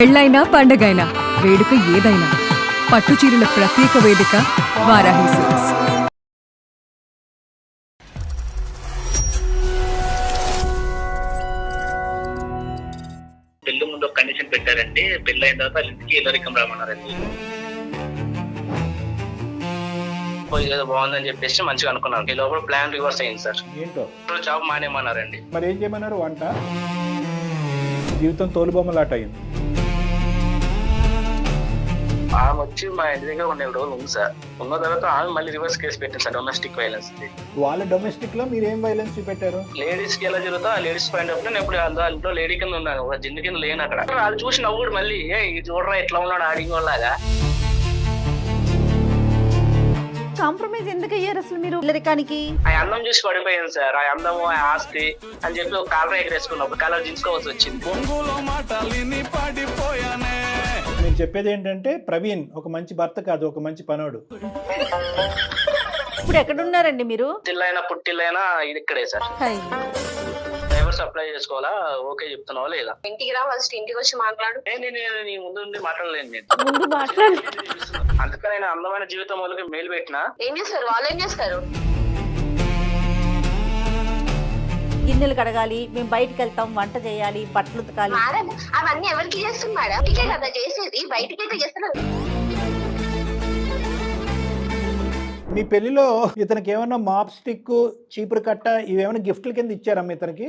పెళ్ళైనా పండగైనా వేడుక ఏదైనా పట్టుచీరల ప్రత్యేక వేదిక వారాహి సిల్క్స్. పెళ్లి ముందు ఒక కండిషన్ పెట్టారండి, పెళ్లి అయిన తర్వాత ఇంటికి ఇల్లరికం రామన్నారండి. ఏదో బాగుందని చెప్పేసి మంచిగా అనుకున్నాను. ఈ లోపల ప్లాన్ రివర్స్ అయింది సార్. ఏంటో ఇప్పుడు జాబ్ మానేమన్నారండి. మరి ఏం చేయమన్నారు? వంట జీవితం తోలుబొమ్మలాట అయింది. ఆమె వచ్చి మా ఇంటి దగ్గర 1 రోజులు ఉంది సార్. ఉన్న తర్వాత ఆమె మళ్ళీ రివర్స్ కేసు పెట్టింది సార్, డొమెస్టిక్ వైలెన్స్. వాళ్ళ డొమెస్టిక్ లో మీరు ఏం వైలెన్స్ చూపెట్టారు? లేడీస్ కి ఎలా జరుగుతా ఆ లేడీస్ పాయింట్ ఆఫ్ నేను ఎప్పుడు ఇంట్లో లేడీ కింద ఉన్నాను, ఒక జిన్ను కింద లేను అక్కడ. వాళ్ళు చూసి నవ్వుడు మళ్ళీ ఇది చూడరా ఎట్లా ఉన్నాడు ఆడింగ్ వాళ్ళగా. కాంప్రమైజ్ ఎందుకు అయ్యారు అసలు మీరు ఇల్లరికానికి? ఆ అందం చూసి పడిపోయింది సార్, ఆ అందము ఆ ఆస్తి అని చెప్పి ఒక కాలర్ ఎగరేసుకున్నాం, ఒక కాలర్ దించుకోవాల్సి వచ్చింది. నేను చెప్పేది ఏంటంటే ప్రవీణ్ ఒక మంచి భర్త కాదు, ఒక మంచి పనోడు. ఇప్పుడు ఎక్కడున్నారండి మీరు? పుట్టిల్లైనా పుట్టిల్లైనా ఇది ఇక్కడే సార్. డైవర్స్ అప్లై చేసుకోవాలా? ఓకే చెప్తున్నావా లేదా? ఇంటికి రా, ఫస్ట్ ఇంటికి వచ్చి మాట్లాడు. నేను నీ ముందు నుండి మాట్లాడలేను నేను. ముందు మాట్లాడు. అందుకని నేను అందమైన జీవితం వాళ్ళకి మెయిల్ పెట్టినా. ఏం చేస్తారు వాళ్ళు? ఏం చేస్తారు? గిన్నెలు కడగాలి, మేము బయటకు వెళ్తాం, వంట చేయాలి, బట్టలు ఉతకాలి. మేడం అవన్నీ ఎవరికి చేస్తుంది మేడం? ఇంటికే కదా చేసేది, బయటికి అయితే చేస్తారు. మీ పెళ్లిలో ఇతనికి ఏమన్నా మాప్ స్టిక్, చీపురు కట్ట ఇవేమైనా గిఫ్ట్ల కింద ఇచ్చారమ్మా ఇతనికి?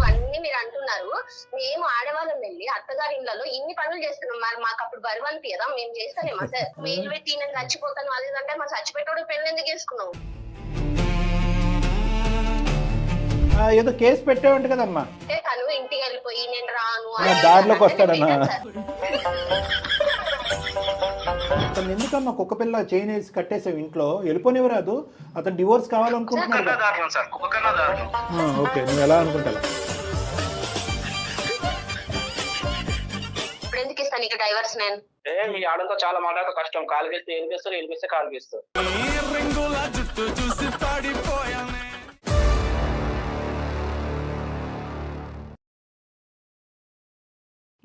అన్ని మీరు అంటున్నారు, మేము ఆడవాళ్ళం వెళ్ళి అత్తగారి ఇళ్లలో ఇన్ని పనులు చేస్తున్నాం. మరి మాకు అప్పుడు బరువు అనిపించదా? మేము చేస్తానేమా సార్? మీరు పెట్టి నేను చచ్చిపోతాను అది అంటే మా చచ్చిపెట్టోడు పెళ్లి ఎందుకు చేసుకున్నావు? ఏదో కేసు పెట్టావంట కదమ్మా. తను ఇంటికి వెళ్ళిపోయి నేను రాను దారిలోకి వస్తాడన్నా. అతను ఎందుకమ్మా కుక్క పిల్ల చైన్ వేసి కట్టేసావు ఇంట్లో? వెళ్ళిపోనివ్వరాదు, అతను డివోర్స్ కావాలనుకుంటున్నాడు. ఓకే, నువ్వు ఎలా అనుకుంటావు? ఇప్పుడు ఎందుకు ఇస్తాను ఇక డైవర్స్? నేను మీ ఆడంతో చాలా మాట్లాడక కష్టం. కాలు వేస్తే ఏలిపిస్తారు, ఏలిపిస్తే కాలు వేస్తారు.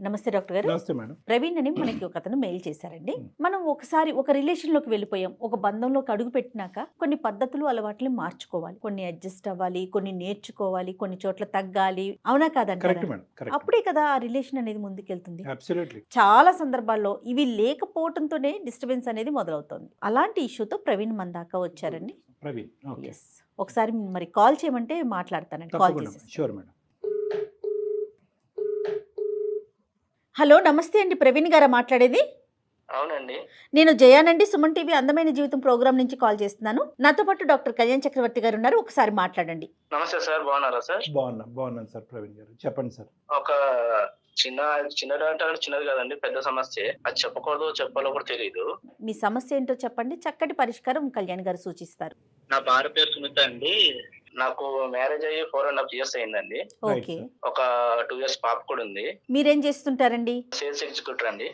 నమస్తే డాక్టర్ గారు. నమస్తే మేడం. ప్రవీణ్ అని మనకి ఒక అతను మెయిల్ చేశారండి. మనం ఒకసారి ఒక రిలేషన్ లోకి వెళ్ళిపోయాం, ఒక బంధంలోకి అడుగు పెట్టినాక కొన్ని పద్ధతులు అలవాట్లు మార్చుకోవాలి, కొన్ని అడ్జస్ట్ అవ్వాలి, కొన్ని నేర్చుకోవాలి, కొన్ని చోట్ల తగ్గాలి. అవునా కాదంటారా? అప్పుడే కదా ఆ రిలేషన్ అనేది ముందుకెళ్తుంది. చాలా సందర్భాల్లో ఇవి లేకపోవడంతోనే డిస్టర్బెన్స్ అనేది మొదలవుతుంది. అలాంటి ఇష్యూతో ప్రవీణ్ మన దాకా వచ్చారండి. ఒకసారి మరి కాల్ చేయమంటే మాట్లాడతానండి. కాల్ చేసి. హలో, నమస్తే అండి. ప్రవీణ్ గారా మాట్లాడేది? అవునండి, నేను జయానండి, సుమన్ టీవీ అందమైన జీవితం ప్రోగ్రామ్ నుంచి కాల్ చేస్తున్నాను. నాతో పాటు డాక్టర్ కళ్యాణ్ చక్రవర్తి గారు ఉన్నారు, ఒకసారి మాట్లాడండి. నమస్తే సార్, బాగున్నారా సార్? బాగున్నాను సార్. ప్రవీణ్ గారు చెప్పండి సార్. ఒక చిన్నది అంటే చిన్నది కాదండి, పెద్ద సమస్య. అది చెప్పకూడదు, చెప్పాలో కూడా తెలియదు. మీ సమస్య ఏంటో చెప్పండి, చక్కటి పరిష్కారం కళ్యాణ్ గారు సూచిస్తారు. నా భార్య పేరు సునీత అండి. నాకు మ్యారేజ్ అయ్యి 4.5 years అయిందండి. ఓకే. ఒక 2 years పాప కూడా ఉంది. మీరేం చేస్తుంటారండి? సేల్స్ ఎగ్జిక్యూటివ్ అండి.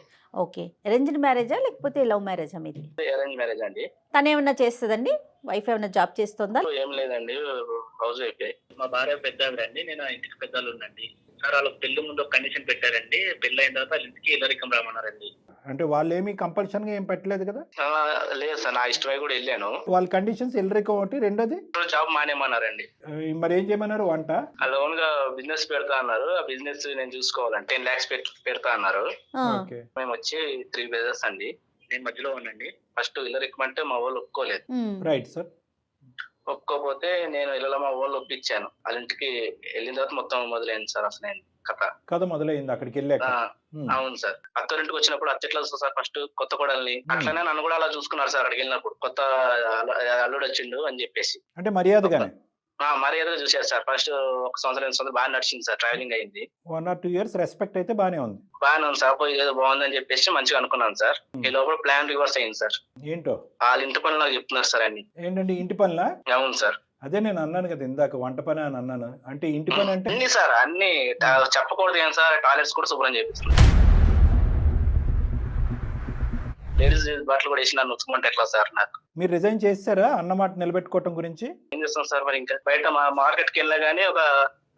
ఓకే. అరేంజ్డ్ మ్యారేజా లేకపోతే లవ్ మ్యారేజా మీది? అరేంజ్ మ్యారేజ్ అండి. తను ఏమన్నా చేస్తుందండి? వైఫ్ ఏమన్నా జాబ్ చేస్తుందా? ఏం లేదండి, హౌస్ వైఫ్. మా భార్య పెద్ద అండి, నేను ఇంటికి పెద్దలు ఉండండి సార్. వాళ్ళకి పెళ్లి ముందు ఒక కండిషన్ పెట్టారండి, పెళ్లి అయిన తర్వాత ఇంటికి ఇల్లరికం రామన్నారండి. అంటే వాళ్ళు ఏమి కంపల్షన్ గా ఏం పెట్టలేదు కదా? లేదు సార్, నా ఇష్టమై కూడా వెళ్ళాను. వాళ్ళ కండిషన్స్ ఇల్లరికం ఒకటి, రెండోది జాబ్ మానేమన్నారండి. మరి ఏం చేయమన్నారు? వంట లోన్ గా బిజినెస్ పెడతా అన్నారు. ఆ బిజినెస్ నేను చూసుకోవాలంటే 10 lakhs పెడతా అన్నారు. మేము వచ్చి 3 brothers అండి, నేను మధ్యలో ఉన్నాండి. ఫస్ట్ ఇల్లరికం అంటే మా వాళ్ళు ఒప్పుకోలేదు. Right sir. ఒప్పుకోపోతే నేను ఇళ్ళలో మా వాళ్ళు ఒప్పించాను. వాళ్ళ ఇంటికి వెళ్ళిన తర్వాత మొత్తం మొదలైంది సార్. అసలు కథ మొదలైంది అక్కడికి వెళ్ళాక. అవును సార్. అత్తోరింటికి వచ్చినప్పుడు అత్త ఎట్లా చూస్తారు ఫస్ట్ కొత్త కోడల్ని, అట్లనే నన్ను కూడా అలా చూసుకున్నారు సార్. అక్కడికి వెళ్ళినప్పుడు కొత్త అల్లుడు వచ్చిండు అని చెప్పేసి అంటే మర్యాదగానే మర్యాదగా చూసారు సార్. ఫస్ట్ 1 సంవత్సరం బాగా నడిచింది సార్, ట్రావెలింగ్ అయింది. 1 or 2 years రెస్పెక్ట్ అయితే బానే ఉంది సార్. ఏదో బాగుందని చెప్పేసి మంచిగా అనుకున్నాను సార్. ఈ లోపల ప్లాన్ రివర్స్ అయింది సార్. ఏంటో వాళ్ళ ఇంటి పనులు నాకు చెప్తున్నారు సార్ అన్ని. ఏంటండి ఇంటి పనులా? అవును సార్. అదే నేను అన్నాను కదా ఇందాక, వంట పని అని అన్నాను. అంటే ఇంటి పని అంటే అన్ని సార్, అన్ని చెప్పకూడదు ఏం సార్. టాయిలెట్స్ కూడా శుభ్రం చేపిస్తున్నారు. లేడీస్ బట్టలు కూడా వేసి నన్ను ఉంచుకుంటే ఎట్లా సార్? నాకు మీరు రిజైన్ చేస్తారా అన్నమాట నిలబెట్టుకోవటం గురించి? ఏం చేస్తాం సార్ మరి? ఇంకా బయట మార్కెట్కి వెళ్ళా గానీ ఒక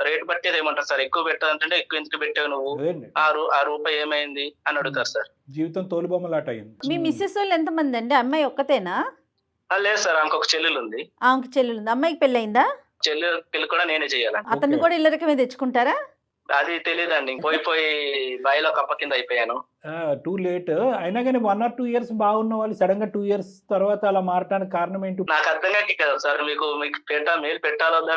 రేట్ బట్టి ఏమంటారు సార్, ఎక్కువ పెట్టాలంటే ఎక్కువ ఎందుకు పెట్టావు నువ్వు, అదేండి ఆ రూపాయి ఏమైంది అని అడుగుతారు సార్. జీవితం తోలుబొమ్మలాట అయింది. మీ మిస్సెస్ వాళ్ళు ఎంతమంది అండి? అమ్మాయి ఒక్కతేనా? లేదు సార్, ఆమెకు ఒక చెల్లెలు ఉంది. ఆమెకి చెల్లెలు ఉంది. అమ్మాయికి పెళ్ళయిందా? చెల్లి పెళ్లి కూడా నేనే చేయాలి. అతన్ని కూడా ఇల్లరికమే తెచ్చుకుంటారా? అది తెలియదండి, పోయి బాయిలో కప్ప కింద అయిపోయాను. Too late. అయినా కానీ 1 or 2 years బాగున్న వాళ్ళు సడన్ గా 2 years తర్వాత అలా మారటానికి కారణం ఏంటి? నాకు అర్థం కాక కదా సార్, మీకు మీరు పెట్టాలొద్దా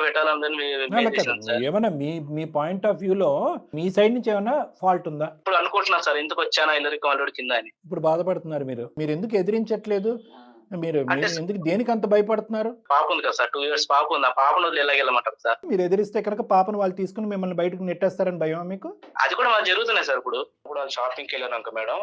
ఏమన్నా మీ పాయింట్ ఆఫ్ వ్యూ లో మీ సైడ్ నుంచి ఏమైనా ఫాల్ట్ ఉందా? ఇప్పుడు అనుకుంటున్నాను సార్, ఎందుకు వచ్చానా ఇల్లరికి వాళ్ళ కింద అని. ఇప్పుడు బాధపడుతున్నారు మీరు ఎందుకు ఎదిరించట్లేదు? మీరు ఎందుకు దేనికి అంత భయపడుతున్నారు? పాప ఉంది కదా సార్, 2 years పాప ఉంది. ఆ పాపను ఎలాగెళ్ళమంటారు సార్? మీరు ఎదిరిస్తే కనుక పాపను వాళ్ళు తీసుకుని మిమ్మల్ని బయటకు నెట్టేస్తారని భయం మీకు? అది కూడా మాకు జరుగుతున్నాయి సార్. ఇప్పుడు వాళ్ళు షాపింగ్కి వెళ్ళారు మేడం,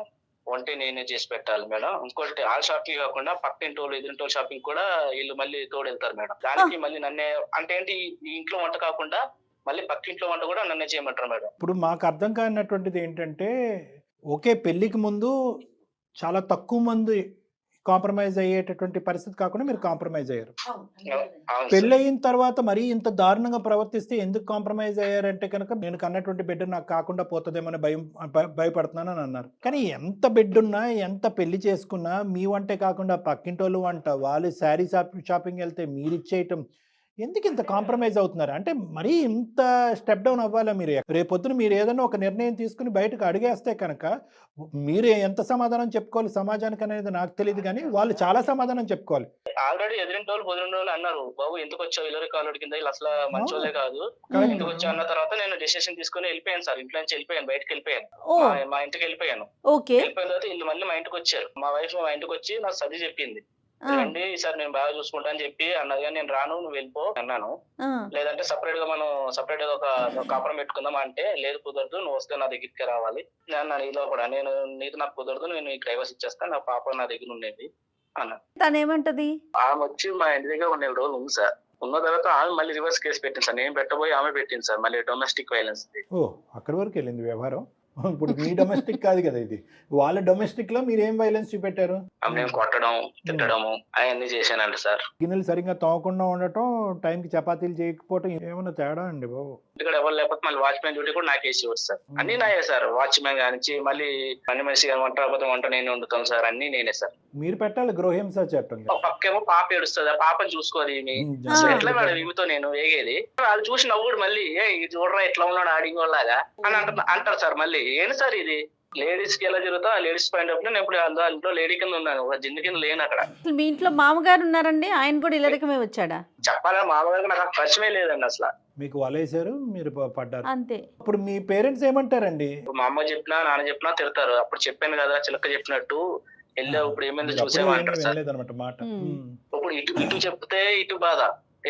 వంటే నేనే చేసి పెట్టాలి మేడం. ఇంకోటి ఆ షాపింగ్ కాకుండా పక్కింటోళ్ళు ఎదురింటోళ్ళు షాపింగ్ కూడా వీళ్ళు మళ్ళీ తోడు వెళ్తారు మేడం. దానికి మళ్ళీ నన్నే అంటే ఏంటి, ఈ ఇంట్లో వంట కాకుండా మళ్ళీ పక్కింట్లో వంట కూడా నన్నే చేయమంటారు మేడం. ఇప్పుడు మాకు అర్థం కానటువంటిది ఏంటంటే, ఓకే పెళ్లికి ముందు చాలా తక్కువ మంది కాంప్రమైజ్ అయ్యేటటువంటి పరిస్థితి కాకుండా మీరు కాంప్రమైజ్ అయ్యారు. పెళ్ళి అయిన తర్వాత మరీ ఇంత దారుణంగా ప్రవర్తిస్తే ఎందుకు కాంప్రమైజ్ అయ్యారంటే కనుక నేను కన్నటువంటి బిడ్డ నాకు కాకుండా పోతుందేమని భయపడుతున్నాను అని అన్నారు. కానీ ఎంత బిడ్డ ఉన్నా ఎంత పెళ్లి చేసుకున్నా మీ వంటే కాకుండా పక్కింటోళ్ళు వంట, వాళ్ళు శారీ షాపింగ్ వెళ్తే మీరు ఇచ్చేయటం, ఎందుకు ఇంత కాంప్రమైజ్ అవుతున్నారు? అంటే మరీ ఇంత స్టెప్ డౌన్ అవ్వాలా మీరు? రేపొద్దున మీరు ఏదైనా ఒక నిర్ణయం తీసుకుని బయటకు అడిగేస్తే కనుక మీరు ఎంత సమాధానం చెప్పుకోవాలి సమాజానికి అనేది నాకు తెలియదు, కానీ వాళ్ళు చాలా సమాధానం చెప్పుకోవాలి. ఆల్రెడీ ఎదిరింటోళ్ళు పొదిరింటోళ్ళు అన్నారు, బాబు ఎందుకు వచ్చావు ఇల్లరి కాలుడి కింద, ఇలా అసలు మంచోళ్ళే కాదు, ఎందుకు వచ్చావు అన్న తర్వాత నేను డెసిషన్ తీసుకుని వెళ్ళిపోయాను సార్. ఇంట్లో నుంచి వెళ్ళిపోయాను, బయటకు వెళ్ళిపోయాను, మా ఇంటికి వెళ్ళిపోయాను. వెళ్ళిపోయిన తర్వాత వీళ్ళు మళ్ళీ మా ఇంటికి వచ్చారు. మా వైఫ్ మా ఇంటికి వచ్చి నాకు సర్ది చెప్పింది, రండి ఈసారి నేను బాగా చూసుకుంటా అని చెప్పి అన్నది. కానీ నేను రాను, నువ్వు వెళ్ళిపో అన్నాను. లేదంటే సపరేట్ గా సపరేట్ గా ఒక కాపురం పెట్టుకుందాం అంటే, లేదు కుదరదు, నువ్వు వస్తే నా దగ్గరికి రావాలి నేను నీలో కూడా, నీకు నాకు కుదరదు, నేను నీకు డైవర్స్ ఇచ్చేస్తాను, నా పాప నా దగ్గర ఉండేది అన్న. తనేమంటది? ఆమె వచ్చి మా ఇంటి దగ్గర 1 రోజులు ఉంది సార్. ఉన్న తర్వాత ఆమె మళ్ళీ రివర్స్ కేసు పెట్టింది సార్. నేను పెట్టబోయి ఆమె పెట్టింది సార్, మళ్ళీ డొమెస్టిక్ వైలెన్స్. అక్కడి వరకు వెళ్ళింది వ్యవహారం. ఇప్పుడు మీ డొమెస్టిక్ కాదు కదా ఇది, వాళ్ళ డొమెస్టిక్ లో మీరు ఏం వైలెన్స్ చూపెట్టారు? నేను కొట్టడం, తిట్టడము అవన్నీ చేశానండి సార్. గిన్నెలు సరిగ్గా తోమకుండా ఉండటం, టైంకి చపాతీలు చేయకపోవటం, ఏమన్నా తేడా అండి బాబు? ఇక్కడ ఎవరు లేకపోతే మళ్ళీ వాచ్మెన్ డ్యూటీ కూడా నాకేసి ఇవ్వదు సార్. అన్ని నాయే సార్, వాచ్మెన్ కానించి మళ్ళీ పని మనిషి వంట నేనే వండుతాను సార్, అన్ని నేనే సార్. మీరు పెట్టాలి గృహహింస చట్టం. పక్కేమో పాప ఏడుస్తుంది, ఆ పాపని చూసుకోవాలి. ఎట్లా మేడం ఈమెతో నేను వేగేది? వాళ్ళు చూసి నవ్వుడు మళ్ళీ, చూడరా ఎట్లా ఉన్నాడు ఆడింగోలాగా అని అంటారు సార్. మళ్ళీ ఏంటి సార్ ఇది, లేడీస్ కి ఎలా జరుగుతా లేడీస్ పాయింట్ ఆఫ్ నేను ఇప్పుడు ఇంట్లో లేడీ కింద ఉన్నాను, ఒక జిందు కింద లేను అక్కడ. మీ ఇంట్లో మామగారు ఉన్నారండి, ఆయన కూడా ఇల్లరికమే వచ్చాడా? చెప్పాలని మామగారికి నాకు పరిచయమే లేదండి అసలు. మీకు వలేశారు, మీరు పడ్డారు అంతే. ఇప్పుడు మీ పేరెంట్స్ ఏమంటారండి? మా అమ్మ చెప్పినా నాన్న చెప్పినా తిడతారు. అప్పుడు చెప్పాను కదా చిలక చెప్పినట్టు, వెళ్ళావు ఇప్పుడు ఏమైంది చూసేవా అంటారు సార్. మాట ఇప్పుడు ఇటు చెప్తే ఇటు బాధ,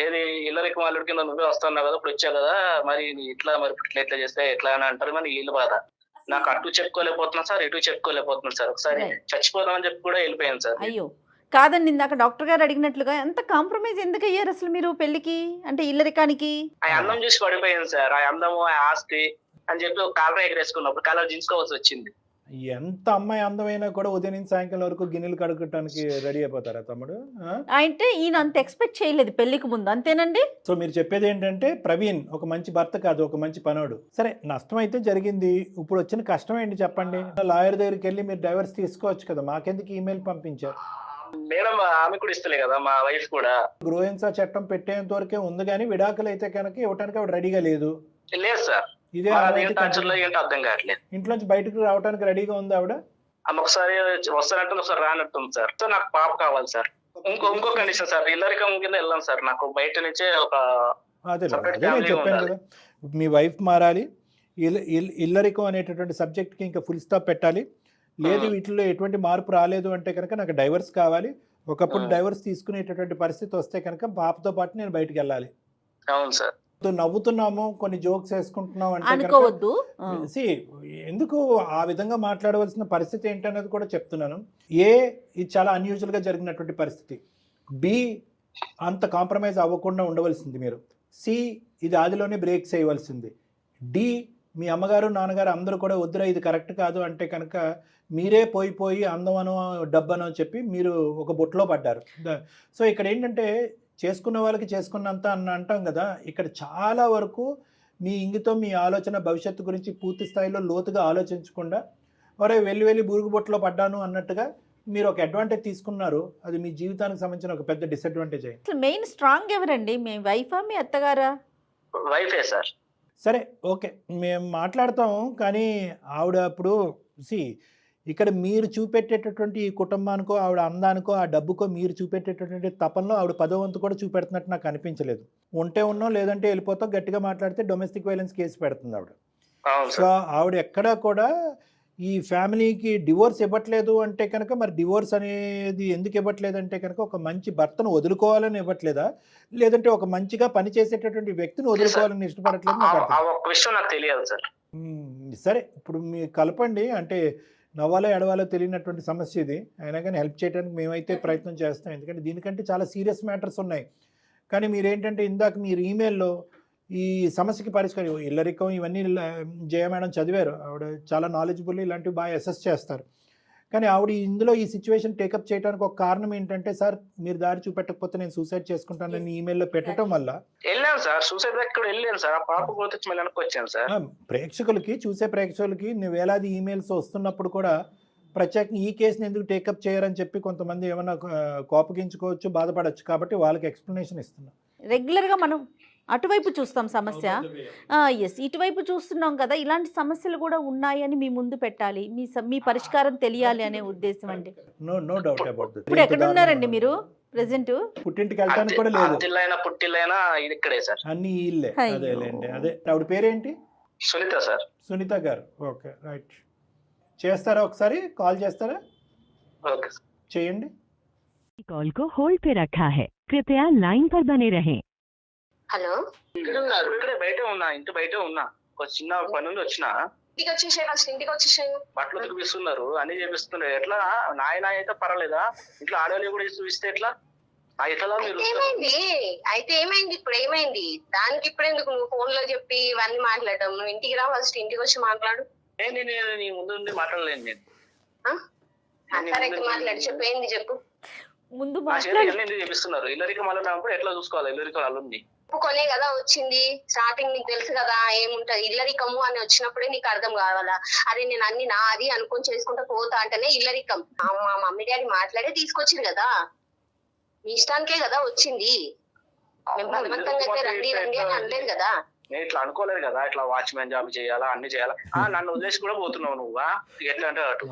ఏది ఇల్లరికి వాళ్ళ కింద నువ్వే వస్తున్నావు కదా, ఇప్పుడు వచ్చావు కదా, మరి ఇట్లా మరి ఇట్లా చేస్తే ఎట్లా అని అంటారు. మరి వీళ్ళు బాధ. నాకు అటు చెప్పుకోలేకపోతున్నాను సార్, ఇటు చెప్పుకోలేకపోతున్నాను సార్. ఒకసారి చచ్చిపోదామని చెప్పి కూడా వెళ్ళిపోయాను సార్. అయ్యో కాదండి, ఇందాక డాక్టర్ గారు అడిగినట్లుగా ఎంత కాంప్రమైజ్ ఎందుకు అయ్యారు అసలు మీరు పెళ్లికి, అంటే ఇల్లరికానికి? ఆ అందం చూసి పడిపోయాను సార్. ఆ అందము ఆ ఆస్తి అని చెప్పి ఒక కాలర్ ఎగరేసుకున్నప్పుడు కాలర్ దించుకోవాల్సి వచ్చింది. ఎంత అమ్మాయి అందమైనా కూడా ఉదయం నుంచి సాయంకాలం వరకు గిన్నెలు కడుక్కోవడానికి రెడీ అయిపోతారా తమ్ముడు? అంటే ఈయన అంత ఎక్స్పెక్ట్ చేయలేదు పెళ్లికి ముందు, అంతేనండి? సో మీరు చెప్పేది ఏంటంటే ప్రవీణ్ ఒక మంచి భర్త కాదు, ఒక మంచి పనోడు. సరే నష్టం అయితే జరిగింది, ఇప్పుడు వచ్చిన కష్టం ఏంటి చెప్పండి? లాయర్ దగ్గరికి వెళ్ళి మీరు డైవర్స్ తీసుకోవచ్చు కదా, మాకెందుకు ఈమెయిల్ పంపించారు? మేడం ఆమె కూడా ఇస్తలే కదా, మా వైఫ్ కూడా. గృహహింస చట్టం పెట్టేంత వరకే ఉంది, కానీ విడాకులు అయితే కనుక ఇవ్వడానికి ఆవిడ రెడీగా లేదు. లేదు సార్, ఇదే అర్థం కావట్లేదు. ఇంట్లోంచి బయటకు రావడానికి రెడీగా ఉంది ఆవిడ. ఆమె ఒకసారి వస్తానంటుంది, ఒకసారి రానట్టుంది సార్. సో నాకు పాప కావాలి సార్. ఇంకో కండిషన్ సార్, ఇల్లరికం కింద వెళ్ళాం సార్. నాకు బయట నుంచే ఒక అదే నేను చెప్పాను కదా, మీ వైఫ్ మారాలి, ఇల్లరికం అనేటటువంటి సబ్జెక్ట్ కి ఇంకా ఫుల్ స్టాప్ పెట్టాలి. లేదు వీటిలో ఎటువంటి మార్పు రాలేదు అంటే కనుక నాకు డైవర్స్ కావాలి. ఒకప్పుడు డైవర్స్ తీసుకునేటటువంటి పరిస్థితి వస్తే కనుక పాపతో పాటు నేను బయటకు వెళ్ళాలి. అవును సార్. నవ్వుతున్నాము, కొన్ని జోక్స్ వేసుకుంటున్నాం అంటే అనుకోవద్దు. ఎందుకు ఆ విధంగా మాట్లాడవలసిన పరిస్థితి ఏంటనేది కూడా చెప్తున్నాను. ఇది చాలా అన్యూజువల్ గా జరిగినటువంటి పరిస్థితి. బి అంత కాంప్రమైజ్ అవ్వకుండా ఉండవలసింది మీరు. సి ఇది ఆదిలోనే బ్రేక్ చేయవలసింది. డి మీ అమ్మగారు నాన్నగారు అందరూ కూడా వద్దురా ఇది కరెక్ట్ కాదు అంటే కనుక మీరే పోయి అందమనో డబ్బనో చెప్పి మీరు ఒక బొట్లో పడ్డారు. సో ఇక్కడ ఏంటంటే చేసుకున్న వాళ్ళకి చేసుకున్నంత అంటాం కదా, ఇక్కడ చాలా వరకు మీ ఇంగితో మీ ఆలోచన భవిష్యత్తు గురించి పూర్తి స్థాయిలో లోతుగా ఆలోచించకుండా ఒరే వెళ్ళి బురుగుబొట్టులో పడ్డాను అన్నట్టుగా మీరు ఒక అడ్వాంటేజ్ తీసుకున్నారు. అది మీ జీవితానికి సంబంధించిన ఒక పెద్ద డిసడ్వాంటేజ్ అయింది. అసలు మెయిన్ స్ట్రాంగ్ ఎవరండి, మీ వైఫా మీ అత్తగారా? వైఫే సార్. సరే ఓకే, మేము మాట్లాడతాము. కానీ ఆవిడ ఇప్పుడు ఇక్కడ మీరు చూపెట్టేటటువంటి ఈ కుటుంబానికో ఆవిడ అందానికో ఆ డబ్బుకో మీరు చూపెట్టేటటువంటి తపనలో ఆవిడ 10వ వంతు కూడా చూపెడుతున్నట్టు నాకు అనిపించలేదు. ఉంటే ఉన్నాం, లేదంటే వెళ్ళిపోతాం, గట్టిగా మాట్లాడితే డొమెస్టిక్ వైలెన్స్ కేసు పెడుతుంది ఆవిడ. సో ఆవిడ ఎక్కడా కూడా ఈ ఫ్యామిలీకి డివోర్స్ ఇవ్వట్లేదు అంటే కనుక, మరి డివోర్స్ అనేది ఎందుకు ఇవ్వట్లేదు అంటే కనుక ఒక మంచి భర్తను వదులుకోవాలని ఇవ్వట్లేదా, లేదంటే ఒక మంచిగా పనిచేసేటటువంటి వ్యక్తిని వదులుకోవాలని ఇష్టపడట్లేదు? నాకు తెలియదు సార్. సరే ఇప్పుడు మీరు కలపండి, అంటే నవ్వాలో ఎడవాలో తెలియనటువంటి సమస్య ఇది. అయినా కానీ హెల్ప్ చేయడానికి మేమైతే ప్రయత్నం చేస్తాం, ఎందుకంటే దీనికంటే చాలా సీరియస్ మ్యాటర్స్ ఉన్నాయి. కానీ మీరేంటంటే ఇందాక మీరు ఈమెయిల్లో ఈ సమస్యకి పరిష్కారం ఇల్లరికం ఇవన్నీ జయ మేడం చదివారు, ఆవిడ చాలా నాలెడ్జబుల్, ఇలాంటివి బాగా అసెస్ చేస్తారు. కానీ ఆవిడ ఇందులో ఈ సిచ్యువేషన్ టేకప్ చేయడానికి ఒక కారణం ఏంటంటే, సార్ మీరు దారి చూపెట్టకపోతే నేను సూసైడ్ చేసుకుంటానని ఈమెయిల్లో పెట్టడం వల్ల వెళ్ళాను సార్. సూసైడ్ ఎక్కడ వెళ్ళాను సార్, ఆ పాప గురించి మళ్ళీ వచ్చాను సార్. ప్రేక్షకులకి చూసే ప్రేక్షకులకి వేలాది ఈమెయిల్స్ వస్తున్నప్పుడు కూడా ప్రత్యేకంగా ఈ కేసుని ఎందుకు టేకప్ చేయరని చెప్పి కొంతమంది ఏమన్నా కోపగించుకోవచ్చు, బాధపడవచ్చు. కాబట్టి వాళ్ళకి ఎక్స్ప్లెనేషన్ ఇస్తున్నాం. రెగ్యులర్గా మనం అటువైపు చూస్తాం సమస్య. ఎస్, ఇటువైపు చూస్తున్నాం కదా, ఇలాంటి సమస్యలు కూడా ఉన్నాయని మీ ముందు పెట్టాలి, మీ పరిష్కారం తెలియాలి అనే ఉద్దేశం అండి. No doubt about. ఇప్పుడు ఎక్కడ ఉన్నారండి మీరు ప్రెసెంట్? పుట్టింటికి వెళ్ళడానికి కూడా లేదు, పుట్టిల్లైనా ఇక్కడే సార్, అన్ని ఇల్లే. అదేలేండి. అదే ఆవిడ పేరేంటి? సునీత సార్. సునీత గారు. Okay right. చేస్తారా, ఒకసారి కాల్ చేస్తారా? ఓకే చేయండి. कॉल को होल्ड पे रखा है, कृपया लाइन पर बने रहें. హలో, ఇక్కడే బయట ఉన్నా, ఇంటి బయట ఉన్నా. ఒక చిన్న పని నుండి వచ్చిన. ఇంటికి వచ్చేసాను, అసలు ఇంటికి వచ్చేసాను. బట్టలు చూపిస్తున్నారు, అన్ని చేపిస్తున్నారు. ఎట్లా నాయన అయితే పర్వాలేదా, ఇంట్లో ఆడవాళ్ళు కూడా చూపిస్తే ఎట్లా? ఎట్లా మీరు అయితే ఏమైంది ఇప్పుడు? ఏమైంది దానికి? ఇప్పుడు ఎందుకు నువ్వు ఫోన్ లో చెప్పి ఇవన్నీ మాట్లాడడం? నువ్వు ఇంటికి రా, ఫస్ట్ ఇంటికి వచ్చి మాట్లాడు. నేను నీ ముందు నుండి మాట్లాడలేను. నేను మాట్లాడు, చెప్పు, ఏంది చెప్పు. ముందు ఎందుకు చేపిస్తున్నారు? ఇల్లరికం అన్నప్పుడు ఎట్లా చూసుకోవాలి? ఇల్లరికం అల్లుంది కొనే కదా వచ్చింది. స్టార్టింగ్ నీకు తెలుసు కదా ఏముంటది. ఇల్లరికము అని వచ్చినప్పుడే నీకు అర్థం కావాలా? అరే నేను అన్ని నాది అనుకొని చేసుకుంటా పోతా అంటేనే ఇల్లరికం. మా మమ్మీ డాడీ మాట్లాడే తీసుకొచ్చింది కదా, మీ ఇష్టానికే కదా వచ్చింది. మేము బలవంతంగా అయితే రండి రండి అని అనలేదు కదా. నేను ఇట్లా అనుకోలేదు కదా, ఇట్లా వాచ్మెన్ జాబ్ చేయాలా, అన్ని చేయాలా. నన్ను వదిలేసి కూడా పోతున్నావు నువ్వు. ఎట్లా అంటే అటు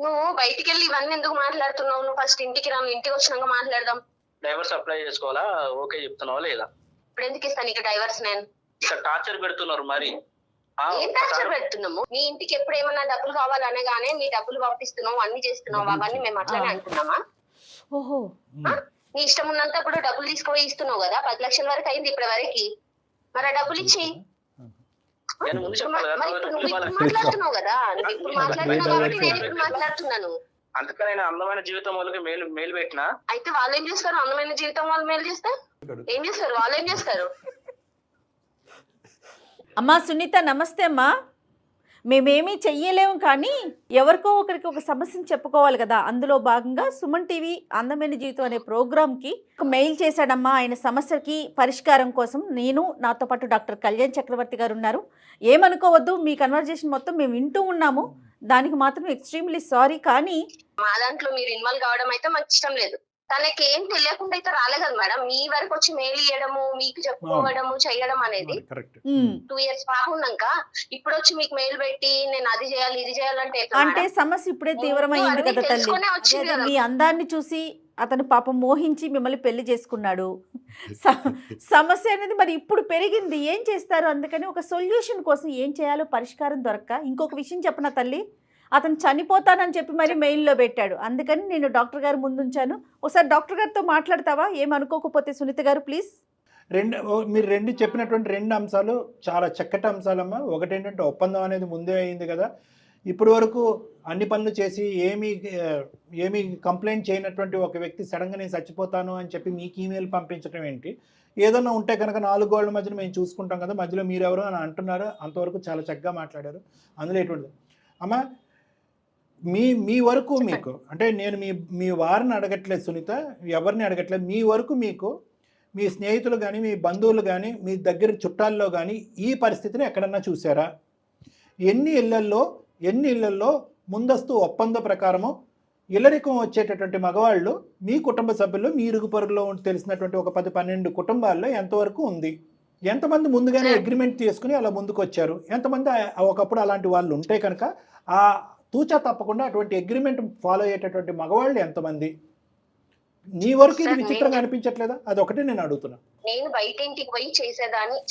నువ్వు బయటికి వెళ్ళి ఇవన్నీ ఎందుకు మాట్లాడుతున్నావు? నువ్వు ఫస్ట్ ఇంటికి రా, ఇంటికి వచ్చినాక మాట్లాడదాం. డైవర్స్ అప్లై చేసుకోవాలా? ఓకే చెప్తున్నావా లేదా? ఇప్పుడు ఎందుకు ఇస్తాను నీకు డైవర్స్? నేను టార్చర్ పెడుతున్నారు. మరి ఏం టార్చర్ పెడుతున్నాము? మీ ఇంటికి ఎప్పుడు ఏమన్నా డబ్బులు కావాలనగానే నీ డబ్బులు పంపిస్తున్నావు, అన్ని చేస్తున్నావు. అవన్నీ మేము అట్లానే అనుకున్నామా? ఓహో, నీ ఇష్టం ఉన్నంతప్పుడు డబ్బులు తీసుకుపోయి ఇస్తున్నావు కదా. 10 లక్షల వరకు అయింది ఇప్పటి వరకు. మరి ఆ డబ్బులు ఇచ్చి మాట్లాడుతున్నావు కదా. నువ్వు ఇప్పుడు మాట్లాడుతున్నావు కాబట్టి నేను ఇప్పుడు మాట్లాడుతున్నాను. అందుకని నేను అందమైన జీవితం వాళ్ళకి మేలు పెట్టినా. అయితే వాళ్ళు ఏం చేస్తారు? అందమైన జీవితం వాళ్ళు మేలు చేస్తే ఏం చేస్తారు? వాళ్ళు ఏం చేస్తారు? అమ్మా సునీత నమస్తే అమ్మా. మేమేమీ చెయ్యలేము, కానీ ఎవరికో ఒకరికి ఒక సమస్యను చెప్పుకోవాలి కదా. అందులో భాగంగా సుమన్ టీవీ అందమైన జీవితం అనే ప్రోగ్రామ్కి ఒక మెయిల్ చేశాడమ్మా. ఆయన సమస్యకి పరిష్కారం కోసం నాతో పాటు డాక్టర్ కళ్యాణ్ చక్రవర్తి గారు ఉన్నారు. ఏమనుకోవద్దు, మీ కన్వర్జేషన్ మొత్తం మేము వింటూ ఉన్నాము. దానికి మాత్రం ఎక్స్ట్రీమ్లీ సారీ. కానీ మా దాంట్లో మీరు ఇన్వాల్వ్ కావడం అయితే మాకు ఇష్టం లేదు. తనకి ఏం తెలియకుండా అయితే రాలే కదా మేడం. మీ వరకు వచ్చి మెయిల్ ఇవ్వడము, మీకు చెప్పుకోవడము, చేయడం అనేది 2 years పాప ఉన్నాక ఇప్పుడు వచ్చి మీకు మెయిల్ పెట్టి నేను అది చేయాలి ఇది చేయాలంటే అంటే సమస్య ఇప్పుడే తీవ్రమైంది కదా తల్లి. మీ అందాన్ని చూసి అతను పాపం మోహించి మిమ్మల్ని పెళ్లి చేసుకున్నాడు. సమస్య అనేది మరి ఇప్పుడు పెరిగింది, ఏం చేస్తారు? అందుకని ఒక సొల్యూషన్ కోసం ఏం చేయాలో పరిష్కారం దొరక్క, ఇంకొక విషయం చెప్పనా తల్లి, అతను చనిపోతానని చెప్పి మరి మెయిల్లో పెట్టాడు. అందుకని నేను డాక్టర్ గారు ముందుంచాను. ఒకసారి డాక్టర్ గారితో మాట్లాడతావా? ఏమనుకోకపోతే సునీత గారు ప్లీజ్. మీరు చెప్పినటువంటి 2 అంశాలు చాలా చక్కటి అంశాలమ్మా. ఒకటేంటంటే ఒప్పందం అనేది ముందే అయింది కదా. ఇప్పటి వరకు అన్ని పనులు చేసి ఏమీ కంప్లైంట్ చేయనటువంటి ఒక వ్యక్తి సడన్గా నేను చచ్చిపోతాను అని చెప్పి మీకు ఈమెయిల్ పంపించడం ఏంటి? ఏదన్నా ఉంటే కనుక 4 గోళ్ల మధ్యన మేము చూసుకుంటాం కదా, మధ్యలో మీరెవరు అని అంటున్నారు. అంతవరకు చాలా చక్కగా మాట్లాడారు. అందులో ఎటువంటి అమ్మా మీ వరకు మీకు అంటే నేను మీ వారిని అడగట్లేదు సునీత, ఎవరిని అడగట్లేదు. మీ వరకు మీకు మీ స్నేహితులు కానీ మీ బంధువులు కానీ మీ దగ్గర చుట్టాల్లో కానీ ఈ పరిస్థితిని ఎక్కడన్నా చూసారా? ఎన్ని ఇళ్లల్లో ముందస్తు ఒప్పంద ప్రకారము ఇల్లరికం వచ్చేటటువంటి మగవాళ్ళు మీ కుటుంబ సభ్యులు మీ ఇరుగు పొరుగులో తెలిసినటువంటి ఒక 10-12 కుటుంబాల్లో ఎంతవరకు ఉంది? ఎంతమంది ముందుగానే అగ్రిమెంట్ తీసుకుని అలా ముందుకు వచ్చారు? ఎంతమంది ఒకప్పుడు అలాంటి వాళ్ళు ఉంటే కనుక ఆ తూచా తప్పకుండా అటువంటి అగ్రిమెంట్ ఫాలో అయ్యేటటువంటి మగవాళ్ళు ఎంతమంది? నీ వరకు ఇది విచిత్రంగా అనిపించట్లేదా? అదొకటి నేను అడుగుతున్నా. నేను బయట ఇంటికి పోయి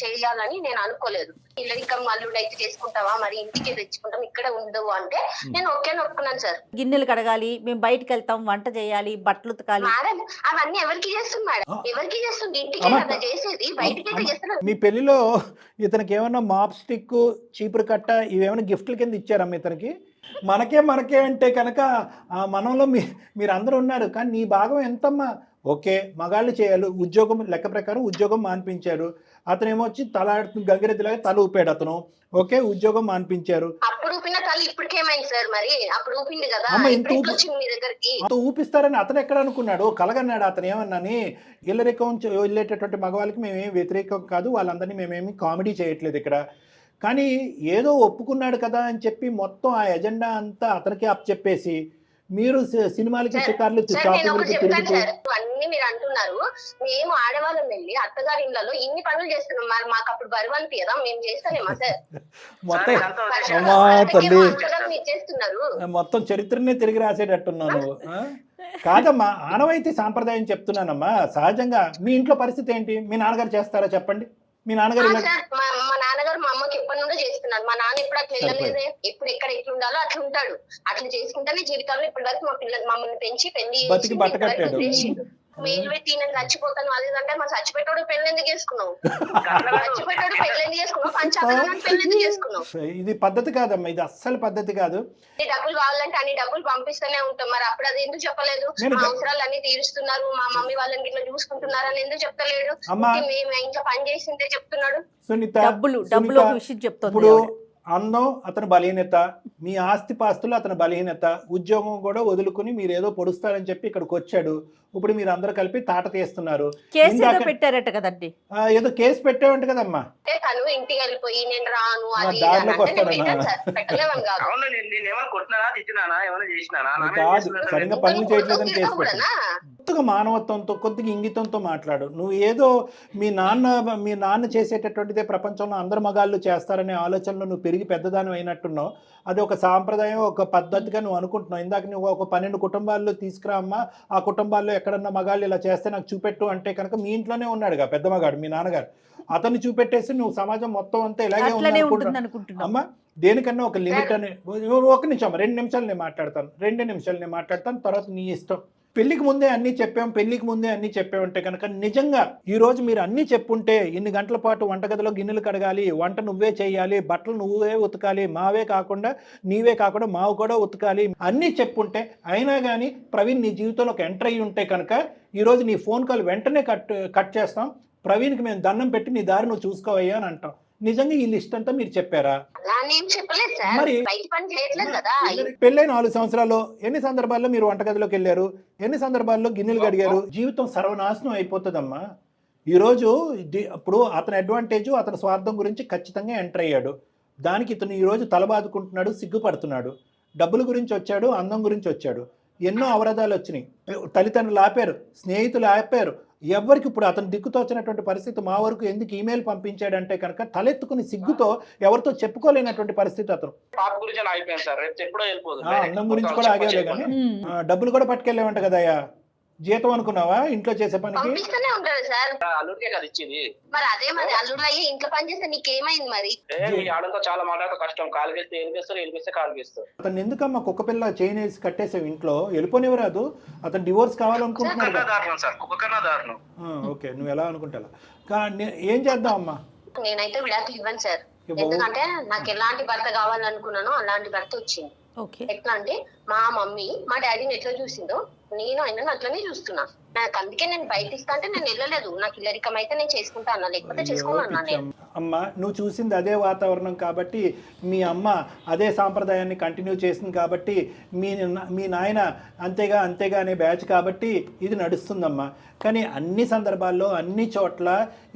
చేయాలని నేను అనుకోలేదు. ఇల్లరికం అల్లుడు అయితే చేసుకుంటావా, మరి ఇంటికి తెచ్చుకుంటాం ఇక్కడ ఉండవు అంటే నేను ఒప్పుకున్నాను సార్. గిన్నెలు కడగాలి, మేము బయటకు వెళ్తాం, వంట చేయాలి, బట్టలు ఉతకాలి. మేడం అవన్నీ ఎవరికి చేస్తుంది మేడం? ఎవరికి చేస్తుంది? ఇంటికి కదా చేసేది, బయటకి అయితే చేస్తున్నారు. మీ పెళ్లిలో ఇతనికి ఏమన్నా మాప్ స్టిక్, చీపురు కట్ట ఇవేమైనా గిఫ్ట్ల కింద ఇచ్చారమ్మా ఇతనికి? మనకే అంటే కనుక మనంలో మీరు అందరూ ఉన్నారు, కానీ నీ భాగం ఎంతమ్మా? ఓకే, మగాళ్ళు చేయాలి, ఉద్యోగం లెక్క ప్రకారం ఉద్యోగం మాన్పించారు. అతనేమో వచ్చి గంగిరెద్దులాగా తల ఊపాడు అతను. ఓకే, ఉద్యోగం మాన్పించారు. అప్పుడు ఊపిన తల ఇప్పటికేమైంది సార్? మరి అప్పుడు ఊపింది కదా, వచ్చింది మీ దగ్గరికి. ఊపిస్తారని అతను ఎక్కడ అనుకున్నాడు? కలగన్నాడు అతను ఏమన్నాని? ఇల్లరికం వెళ్ళేటటువంటి మగవాళ్ళకి మేమేం వ్యతిరేకం కాదు, వాళ్ళందరినీ మేమేమి కామెడీ చేయట్లేదు ఇక్కడ. కానీ ఏదో ఒప్పుకున్నాడు కదా అని చెప్పి మొత్తం ఆ ఎజెండా అంతా అతనికి చెప్పేసి మీరు సినిమాలకి షికార్లు అన్ని మీరు అంటున్నారు. మేము ఆడవాళ్ళం వెళ్ళి అత్తగారి ఇళ్లలో ఇన్ని పనులు చేస్తున్నాం, మరి మాకు అప్పుడు బరువంతి కదా, మేము చేస్తానేమా సార్? మొత్తం చరిత్రనే తిరిగి రాసేటట్టున్నావు నువ్వు. కాదమ్మా, ఆనవాయితీ సాంప్రదాయం చెప్తున్నానమ్మా. సహజంగా మీ ఇంట్లో పరిస్థితి ఏంటి? మీ నాన్నగారు చేస్తారా చెప్పండి? మీ నాన్నగారు మా నాన్నగారు మా అమ్మకి ఎప్పటి నుండో చేస్తున్నారు. మా నాన్న ఇప్పుడు అట్లా వెళ్ళలేదే. ఎప్పుడు ఎక్కడ ఎట్లా ఉండాలో అట్లా ఉంటాడు. అట్లా చేసుకుంటానే జీవితంలో ఇప్పటి వరకు మా పిల్లలు మమ్మల్ని పెంచి పెళ్లి మేలు పెట్టి నేను చచ్చిపోతాను అది అంటే మా చచ్చిపెట్టాడు పెళ్లి ఎందుకు చేసుకున్నావు? చచ్చిపెట్టాడు పెళ్లి ఎందుకు చేసుకున్నావు? పంచాయతీ పెళ్లి ఎందుకు చేసుకున్నావు? ఇది పద్ధతి కాదమ్మా, ఇది అస్సలు పద్ధతి కాదు. డబ్బులు కావాలంటే అన్ని డబ్బులు పంపిస్తూనే ఉంటాం, మరి అప్పుడు అది ఎందుకు చెప్పలేదు? మా అవసరాలు అన్ని తీరుస్తున్నారు, మా మమ్మీ వాళ్ళని ఇట్లా చూసుకుంటున్నారు అని ఎందుకు చెప్తలేడు? మేము ఇంట్లో పని చేసిందే చెప్తున్నాడు. డబ్బులు విషయం చెప్తుంది. అందం అతని బలహీనత, మీ ఆస్తి పాస్తులు అతని బలహీనత, ఉద్యోగం కూడా వదులుకుని మీరు ఏదో పొడుస్తారని చెప్పి ఇక్కడికి వచ్చాడు. ఇప్పుడు మీరు అందరూ కలిపి తాట తీస్తున్నారు. పెట్టారట కదండి, ఏదో కేసు పెట్టావంట కదమ్మా. తను ఇంటికి వెళ్ళిపోయి నేను రాను దారిలోకి వస్తాడన్నా కాదు, సరిగ్గా పనులు చేయట్లేదని కేసు పెట్టాను. కొద్దిగా మానవత్వంతో, కొద్దిగా ఇంగితంతో మాట్లాడు. నువ్వు ఏదో మీ నాన్న చేసేటటువంటిదే ప్రపంచంలో అందరు మగాళ్ళు చేస్తారనే ఆలోచనలో నువ్వు పెరిగి పెద్దదానం అయినట్టున్నావు. అది ఒక సాంప్రదాయం, ఒక పద్ధతిగా నువ్వు అనుకుంటున్నావు. ఇందాక నువ్వు ఒక 12 కుటుంబాల్లో తీసుకురా అమ్మా, ఆ కుటుంబాల్లో ఎక్కడన్నా మగాళ్ళు ఇలా చేస్తే నాకు చూపెట్టు అంటే కనుక మీ ఇంట్లోనే ఉన్నాడుగా పెద్ద మగాడు మీ నాన్నగారు. అతన్ని చూపెట్టేసి నువ్వు సమాజం మొత్తం అంతా ఇలాగే ఉంది అమ్మా. దేనికన్నా ఒక లిమిట్ అని. ఒక నిమిషం, 2 నిమిషాలు నేను మాట్లాడతాను, 2 నిమిషాలు నేను మాట్లాడతాను, తర్వాత నీ ఇష్టం. పెళ్లికి ముందే అన్నీ చెప్పామంటే కనుక నిజంగా ఈరోజు మీరు అన్నీ చెప్పుంటే, ఇన్ని గంటల పాటు వంటగదిలో గిన్నెలు కడగాలి, వంట నువ్వే చేయాలి, బట్టలు నువ్వే ఉతకాలి, నీవే కాకుండా మావు కూడా ఉతకాలి, అన్నీ చెప్పుంటే, అయినా కానీ ప్రవీణ్ నీ జీవితంలోకి ఎంటర్ అయ్యి ఉంటే కనుక ఈరోజు నీ ఫోన్ కాల్ వెంటనే కట్ చేస్తాం, ప్రవీణ్కి మేము దండం పెట్టి నీ దారి నువ్వు చూసుకోవయ్యా అని అంటాం. నిజంగా ఈ లిస్ట్ అంతా మీరు చెప్పారా? మరి పెళ్ళైన 4 సంవత్సరాల్లో ఎన్ని సందర్భాల్లో మీరు వంటగదిలోకి వెళ్ళారు? ఎన్ని సందర్భాల్లో గిన్నెలు కడిగారు? జీవితం సర్వనాశనం అయిపోతుందమ్మా. ఈరోజు ఇప్పుడు అతని అడ్వాంటేజ్, అతని స్వార్థం గురించి ఖచ్చితంగా ఎంటర్ అయ్యాడు. దానికి ఇతను ఈరోజు తలబాదుకుంటున్నాడు, సిగ్గుపడుతున్నాడు. డబ్బుల గురించి వచ్చాడు, అందం గురించి వచ్చాడు, ఎన్నో అవరోధాలు వచ్చినాయి. తల్లిదండ్రులు ఆపారు, స్నేహితులు ఆపారు, ఎవరికి ఇప్పుడు అతను దిక్కుతోచినటువంటి పరిస్థితి. మా వరకు ఎందుకు ఈమెయిల్ పంపించాడంటే కనుక తలెత్తుకుని సిగ్గుతో ఎవరితో చెప్పుకోలేనటువంటి పరిస్థితి అతను. అన్నం గురించి కూడా ఆగేలే కానీ డబ్బులు కూడా పట్టుకెళ్ళేవంట కదయ్యా. జీతం అనుకున్నావా ఇంట్లో చేసే పనికి? అతను ఎందుకమ్మా కుక్క పిల్ల చైన్ వేసి కట్టేసావు ఇంట్లో? వెళ్ళిపోనివ్వరాదు, అతను డివోర్స్ కావాలనుకుంటున్నాడు. ఓకే, నువ్వు ఎలా అనుకుంటా. ఏం చేద్దాం అమ్మా? నేనైతే విడాకులు ఇవ్వను సార్, ఎందుకంటే నాకు ఎలాంటి భర్త కావాలనుకున్నానో అలాంటి భర్త వచ్చింది. ఎట్లా అంటే మా మమ్మీ మా డాడీని ఎట్లా చూసిందో నేను ఆయన అట్లనే చూస్తున్నా. నాకు అందుకే నేను బయట ఇస్తా అంటే నేను వెళ్ళలేదు. నాకు ఇల్లరికం అయితే నేను చేసుకుంటా అన్నా, లేకపోతే చేసుకోమన్నా నేను. అమ్మ నువ్వు చూసింది అదే వాతావరణం కాబట్టి, మీ అమ్మ అదే సాంప్రదాయాన్ని కంటిన్యూ చేసింది కాబట్టి, మీ నాయన అంతేగా అనే బ్యాచ్ కాబట్టి ఇది నడుస్తుందమ్మా. కానీ అన్ని సందర్భాల్లో అన్ని చోట్ల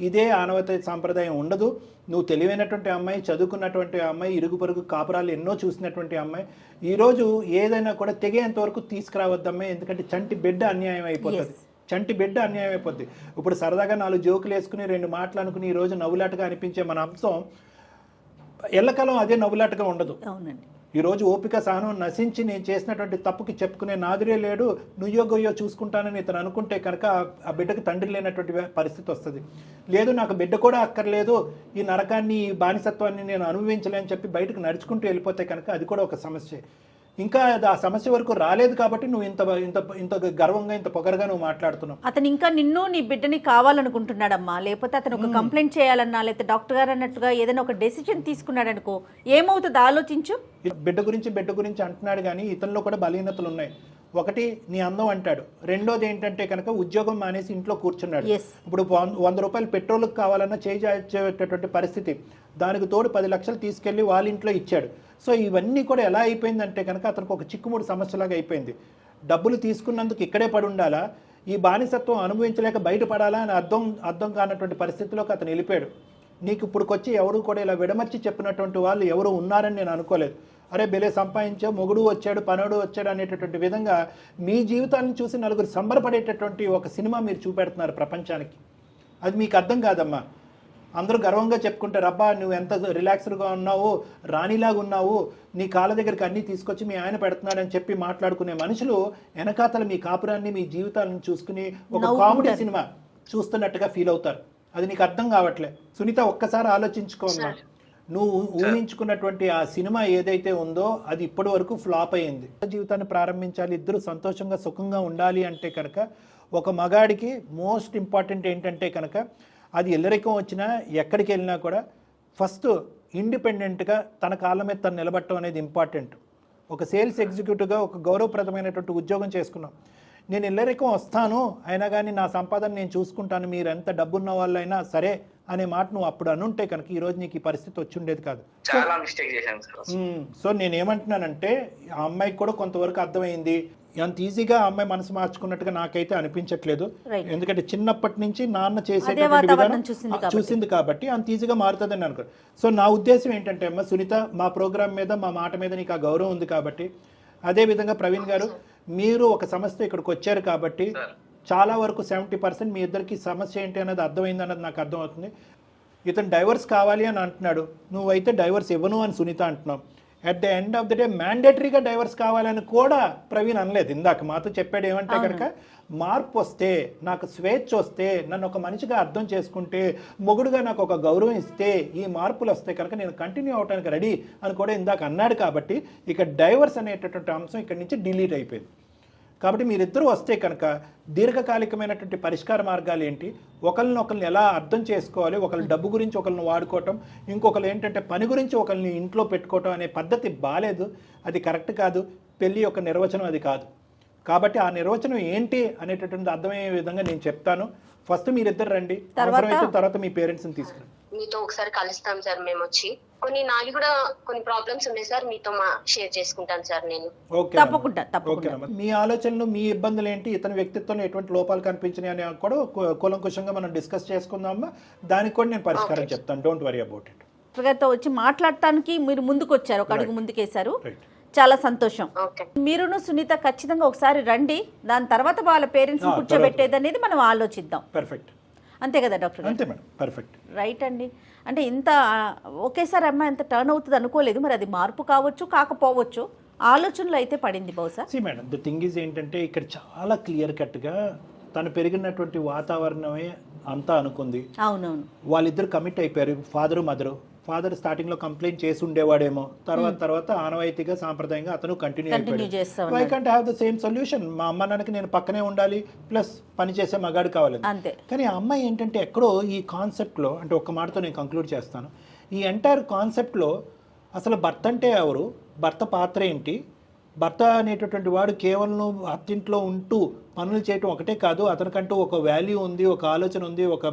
ఇదే ఆనవత సాంప్రదాయం ఉండదు. నువ్వు తెలివైనటువంటి అమ్మాయి, చదువుకున్నటువంటి అమ్మాయి, ఇరుగు పొరుగు కాపురాలు ఎన్నో చూసినటువంటి అమ్మాయి, ఈరోజు ఏదైనా కూడా తెగేంత వరకు తీసుకురావద్దమ్మా. ఎందుకంటే చంటి బిడ్డ అన్యాయం అయిపోతుంది, చంటి బిడ్డ అన్యాయం అయిపోద్ది. ఇప్పుడు సరదాగా 4 జోకులు వేసుకుని 2 మాటలు అనుకుని ఈరోజు నవ్వులాటగా అనిపించే మన అంశం ఎల్లకాలం అదే నవ్వులాటగా ఉండదు. అవునండి. ఈరోజు ఓపిక సహనం నశించి నేను చేసినటువంటి తప్పుకి చెప్పుకునే నాదురే లేడు, నుయ్యో గొయ్యో చూసుకుంటానని ఇతను అనుకుంటే కనుక ఆ బిడ్డకి తండ్రి లేనటువంటి పరిస్థితి వస్తుంది. లేదు నాకు బిడ్డ కూడా అక్కర్లేదు, ఈ నరకాన్ని ఈ బానిసత్వాన్ని నేను అనుభవించలేని చెప్పి బయటకు నడుచుకుంటూ వెళ్ళిపోతే కనుక అది కూడా ఒక సమస్య. ఇంకా ఆ సమస్య వరకు రాలేదు కాబట్టి నువ్వు ఇంత గర్వంగా ఇంత పొగరగా నువ్వు మాట్లాడుతున్నావు. అతను ఇంకా నిన్ను నీ బిడ్డని కావాలనుకుంటున్నాడమ్మా. లేకపోతే అతను ఒక కంప్లైంట్ చేయాలన్నా, లేకపోతే డాక్టర్ గారు అన్నట్టుగా ఏదైనా ఒక డెసిషన్ తీసుకున్నాడు అనుకో, ఏమవుతుంది ఆలోచించు. బిడ్డ గురించి అంటున్నాడు కానీ ఇతనిలో కూడా బలహీనతలు ఉన్నాయి. ఒకటి నీ అందం అంటాడు, రెండోది ఏంటంటే కనుక ఉద్యోగం మానేసి ఇంట్లో కూర్చున్నాడు. ఇప్పుడు 100 రూపాయలు పెట్రోల్కి కావాలన్నా చేసేటటువంటి పరిస్థితి, దానికి తోడు 10 లక్షలు తీసుకెళ్లి వాళ్ళ ఇంట్లో ఇచ్చాడు. సో ఇవన్నీ కూడా ఎలా అయిపోయిందంటే కనుక అతనికి ఒక చిక్కుముడి సమస్యలాగా అయిపోయింది. డబ్బులు తీసుకున్నందుకు ఇక్కడే పడి ఉండాలా, ఈ బానిసత్వం అనుభవించలేక బయటపడాలా అని అర్థం కానటువంటి పరిస్థితిలోకి అతను వెళ్ళిపోయాడు. నీకు ఇప్పుడుకొచ్చి ఎవరు కూడా ఇలా విడమర్చి చెప్పినటువంటి వాళ్ళు ఎవరు ఉన్నారని నేను అనుకోలేదు. అరే బెలే సంపాదించావు, మొగుడు వచ్చాడు, పనుడు వచ్చాడు అనేటటువంటి విధంగా మీ జీవితాలను చూసి నలుగురు సంబరపడేటటువంటి ఒక సినిమా మీరు చూపెడుతున్నారు ప్రపంచానికి. అది మీకు అర్థం కాదమ్మా. అందరూ గర్వంగా చెప్పుకుంటారు, అబ్బా నువ్వు ఎంత రిలాక్స్డ్గా ఉన్నావు, రాణిలాగా ఉన్నావు, నీ కాళ్ళ దగ్గరికి అన్నీ తీసుకొచ్చి మీ ఆయన పెడుతున్నాడని చెప్పి మాట్లాడుకునే మనుషులు వెనకాతల మీ కాపురాన్ని, మీ జీవితాలను చూసుకుని ఒక కామెడీ సినిమా చూస్తున్నట్టుగా ఫీల్ అవుతారు. అది నీకు అర్థం కావట్లే. సునీత ఒక్కసారి ఆలోచించుకోమ్మా. నువ్వు ఊహించుకున్నటువంటి ఆ సినిమా ఏదైతే ఉందో అది ఇప్పటి వరకు ఫ్లాప్ అయ్యింది. జీవితాన్ని ప్రారంభించాలి, ఇద్దరు సంతోషంగా సుఖంగా ఉండాలి అంటే కనుక ఒక మగాడికి మోస్ట్ ఇంపార్టెంట్ ఏంటంటే కనుక అది ఎల్లరికం వచ్చినా ఎక్కడికి వెళ్ళినా కూడా ఫస్ట్ ఇండిపెండెంట్గా తన కాళ్ళ మీద తను నిలబడటం అనేది ఇంపార్టెంట్. ఒక సేల్స్ ఎగ్జిక్యూటివ్గా ఒక గౌరవప్రదమైనటువంటి ఉద్యోగం చేసుకున్నాం. నేను ఎల్లరికం వస్తాను అయినా కానీ నా సంపాదన నేను చూసుకుంటాను, మీరు ఎంత డబ్బున్న వాళ్ళైనా సరే అనే మాట నువ్వు అప్పుడు అనుంటే కనుక ఈ రోజు నీకు ఈ పరిస్థితి వచ్చి ఉండేది కాదు. చాలా మిస్టేక్ చేశాను సార్. సో నేనేమంటున్నానంటే ఆ అమ్మాయికి కూడా కొంతవరకు అర్థమైంది. అంత ఈజీగా ఆ అమ్మాయి మనసు మార్చుకున్నట్టుగా నాకైతే అనిపించట్లేదు. ఎందుకంటే చిన్నప్పటి నుంచి నాన్న చేసేటువంటి విధానం చూసింది కాబట్టి అంత ఈజీగా మారుతుందని అనుకో. సో నా ఉద్దేశం ఏంటంటే అమ్మ సునీత, మా ప్రోగ్రామ్ మీద మా మాట మీద నీకు ఆ గౌరవం ఉంది కాబట్టి, అదేవిధంగా ప్రవీణ్ గారు మీరు ఒక సమస్య ఇక్కడికి వచ్చారు కాబట్టి చాలా వరకు 70% మీ ఇద్దరికి సమస్య ఏంటి అన్నది అర్థమైంది అన్నది నాకు అర్థమవుతుంది. ఇతను డైవర్స్ కావాలి అని అంటున్నాడు, నువ్వైతే డైవర్స్ ఇవ్వను అని సునీత అంటున్నావు. At the end of the day మ్యాండేటరీగా డైవర్స్ కావాలని కూడా ప్రవీణ్ అనలేదు. ఇందాక మాతో చెప్పాడు ఏమంటే కనుక మార్పు వస్తే, నాకు స్వేచ్ఛ వస్తే, నన్ను ఒక మనిషిగా అర్థం చేసుకుంటే, మొగుడుగా నాకు ఒక గౌరవం ఇస్తే, ఈ మార్పులు వస్తే కనుక నేను కంటిన్యూ అవడానికి రెడీ అని కూడా ఇందాక అన్నాడు. కాబట్టి ఇక డైవర్స్ అనేటటువంటి అంశం ఇక్కడి నుంచి డిలీట్ అయిపోయింది. కాబట్టి మీరిద్దరూ వస్తే కనుక దీర్ఘకాలికమైనటువంటి పరిష్కార మార్గాలు ఏంటి, ఒకరిని ఎలా అర్థం చేసుకోవాలి, ఒకరి డబ్బు గురించి ఒకరిని వాడుకోవటం, ఇంకొకరు ఏంటంటే పని గురించి ఒకరిని ఇంట్లో పెట్టుకోవటం అనే పద్ధతి బాలేదు, అది కరెక్ట్ కాదు. పెళ్లి యొక్క నిర్వచనం అది కాదు. కాబట్టి ఆ నిర్వచనం ఏంటి అనేటటువంటి అర్థమయ్యే విధంగా నేను చెప్తాను. ఫస్ట్ మీరిద్దరు రండి, తర్వాత మీ పేరెంట్స్ని తీసుకురండి. మీతో ఒకసారి కలుస్తాం సార్. మేము వచ్చి నాలుగు కూడా కొన్ని ప్రాబ్లమ్స్ ఉన్నాయి సార్, మీతో షేర్ చేసుకుంటాను సార్ నేను. తప్పకుండా. మీ ఆలోచనలు, మీ ఇబ్బందులు ఏంటి, ఇతని వ్యక్తిత్వంలో ఎటువంటి లోపాలు కనిపించినాయి అని కూడా కూలంకుషంగా మనం డిస్కస్ చేసుకుందామా. దానికి కూడా నేను పరిష్కారం చెప్తాను. Don't worry about it. గారితో వచ్చి మాట్లాడటానికి మీరు ముందుకు వచ్చారు, ఒక అడుగు ముందుకేశారు, చాలా సంతోషం. మీరును సునీత ఖచ్చితంగా ఒకసారి రండి, దాని తర్వాత వాళ్ళ పేరెంట్స్ కూర్చోబెట్టేది అనేది మనం ఆలోచిద్దాం. పర్ఫెక్ట్. అంతే కదా డాక్టర్? అంతే మేడం, పర్ఫెక్ట్. రైట్ అండి. అంటే ఇంత ఒకేసారి అమ్మాయి ఎంత టర్న్ అవుతుంది అనుకోలేదు. మరి అది మార్పు కావచ్చు, కాకపోవచ్చు, ఆలోచనలు అయితే పడింది బహుశా. మేడం ద థింగ్ ఈజ్ ఏంటంటే ఇక్కడ చాలా క్లియర్ కట్గా తను పెరిగినటువంటి వాతావరణమే అంతా అనుకుంది. అవునవును. వాళ్ళిద్దరు కమిట్ అయిపోయారు, ఫాదరు మదరు. ఫాదర్ స్టార్టింగ్ లో కంప్లైంట్ చేసి ఉండేవాడేమో, తర్వాత ఆనవాయితీగా సాంప్రదాయంగా అతను కంటిన్యూ అయిపోయాడు. I can't have the same solution. మా అమ్మ నాన్నకి నేను పక్కనే ఉండాలి, ప్లస్ పని చేసే మగాడు కావాలి. కానీ ఆ అమ్మాయి ఏంటంటే ఎక్కడో ఈ కాన్సెప్ట్లో, అంటే ఒక్క మాటతో నేను కంక్లూడ్ చేస్తాను, ఈ ఎంటైర్ కాన్సెప్ట్లో అసలు భర్త అంటే ఎవరు, భర్త పాత్ర ఏంటి, భర్త అనేటటువంటి వాడు కేవలం అత్తింట్లో ఉంటూ పనులు చేయటం ఒకటే కాదు, అతనికంటూ ఒక వాల్యూ ఉంది, ఒక ఆలోచన ఉంది, ఒక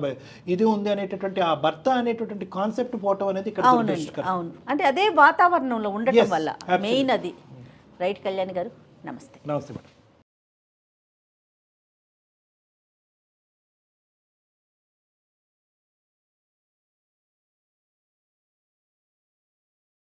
ఇది ఉంది అనేటటువంటి ఆ భర్త అనేటటువంటి కాన్సెప్ట్ పోవటం అనేది ఇక్కడ అవునండి, దురదృష్టకరం. అవును. అంటే అదే వాతావరణంలో ఉండటం Yes, వల్ల absolutely. మెయిన్ అది. రైట్ కళ్యాణ్ గారు, నమస్తే. నమస్తే మేడం.